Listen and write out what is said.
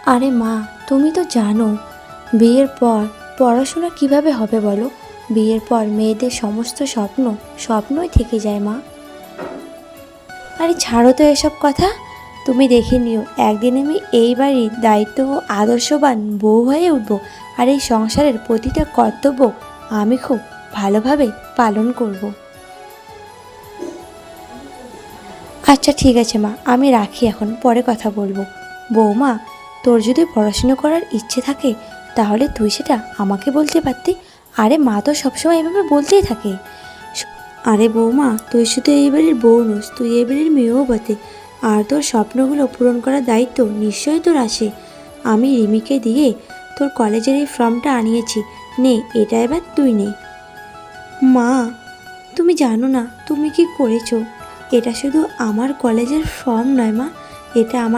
আরে মা, তুমি তো জানো বিয়ের পর পড়াশোনা কিভাবে হবে বলো। বিয়ের পর মেয়েদের সমস্ত স্বপ্ন স্বপ্নই থেকে যায় মা। আরে ছাড়ো তো এসব কথা। তুমি দেখে নিও, একদিন আমি এই বাড়ির দায়িত্ব ও আদর্শবান বউ হয়ে উঠব, আর এই সংসারের প্রতিটা কর্তব্য আমি খুব ভালোভাবে পালন করব। আচ্ছা ঠিক আছে মা, আমি রাখি, এখন পরে কথা বলবো। বৌমা, তোর যদি পড়াশুনো করার ইচ্ছে থাকে তাহলে তুই সেটা আমাকে বলতে পারতি। আরে মা তো সবসময় এভাবে বলতেই থাকে। আরে বৌমা, তুই শুধু এই বাড়ির বউ নোস, তুই এই বাড়ির মেয়েও বটে। আর তোর স্বপ্নগুলো পূরণ করার দায়িত্ব নিশ্চয়ই তোর আসে। আমি রিমিকে দিয়ে তোর কলেজের এই ফর্মটা আনিয়েছি, নে এটা এবার তুই নে। মা, তুমি জানো না তুমি কি করেছো। এটা শুধু আমার কলেজের ফর্ম নয় মা, এটা আমার